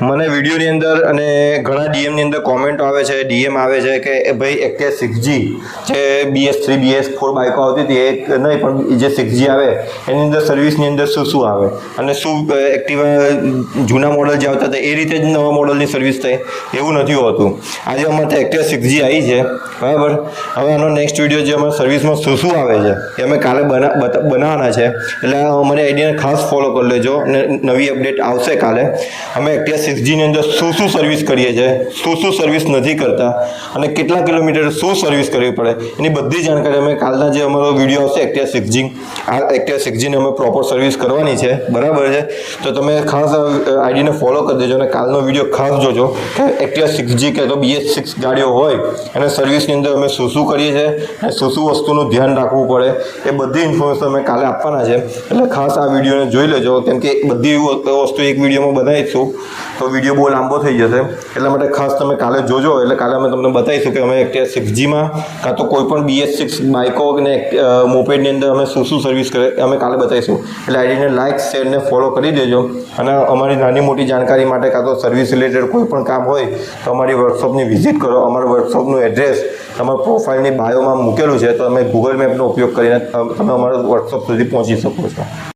મને વિડીયોની અંદર અને ઘણા ડીએમની અંદર કોમેન્ટો આવે છે, ડીએમ આવે છે કે ભાઈ એક્ટિવા 6G જે BS3 BS4 બાઇકો આવતી હતી એ નહીં, પણ જે 6G આવે એની અંદર સર્વિસની અંદર શું આવે અને શું એક્ટિવા જૂના મોડલ જે આવતા હતા એ રીતે જ નવા મોડલની સર્વિસ થાય એવું નથી હોતું. આજે અમારે ત્યાં એક્ટિવા 6G આવી છે, બરાબર. હવે આનો નેક્સ્ટ વિડીયો જે અમારે સર્વિસમાં શું આવે છે એ અમે કાલે બનાવવાના છે, એટલે અમારી આઈડિયાને ખાસ ફોલો કરી લેજો અને નવી અપડેટ આવશે કાલે. અમે એક્ટિવા 6Gની અંદર શું સર્વિસ કરીએ છીએ, શું સર્વિસ નથી કરતા અને કેટલા કિલોમીટર શું સર્વિસ કરવી પડે એની બધી જાણકારી અમે કાલના જે અમારો વિડીયો આવશે એક્ટિવા 6G, આ એક્ટિવા 6Gને અમે પ્રોપર સર્વિસ કરવાની છે, બરાબર છે. તો તમે ખાસ આઈડીને ફોલો કરી દેજો અને કાલનો વિડીયો ખાસ જોજો કે એક્ટિવા 6G કે તો BS6 ગાડીઓ હોય અને સર્વિસની અંદર અમે શું કરીએ છીએ અને શું વસ્તુનું ધ્યાન રાખવું પડે એ બધી ઇન્ફોર્મેશન અમે કાલે આપવાના છે. એટલે ખાસ આ વિડીયોને જોઈ લેજો, કેમ કે બધી વસ્તુ એક વિડીયોમાં બનાવીશું તો વિડીયો બહુ લાંબો થઈ જશે. એટલા માટે ખાસ તમે કાલે જોજો, એટલે કાલે અમે તમને બતાવીશું કે અમે એક્ટિવા 6Gમાં કાં તો કોઈ પણ BS6 બાઇકો અને મોપેડની અંદર અમે શું સર્વિસ કરે અમે કાલે બતાવીશું. એટલે આઈડીને લાઇક શેર ને ફોલો કરી દેજો અને અમારી નાની મોટી જાણકારી માટે કાં તો સર્વિસ રિલેટેડ કોઈ પણ કામ હોય તો અમારી વર્કશોપની વિઝિટ કરો. અમારા વર્કશોપનું એડ્રેસ તમારા પ્રોફાઇલની બાયોમાં મૂકેલું છે, તો તમે ગૂગલ મેપનો ઉપયોગ કરીને તમે અમારા વર્કશોપ સુધી પહોંચી શકો છો.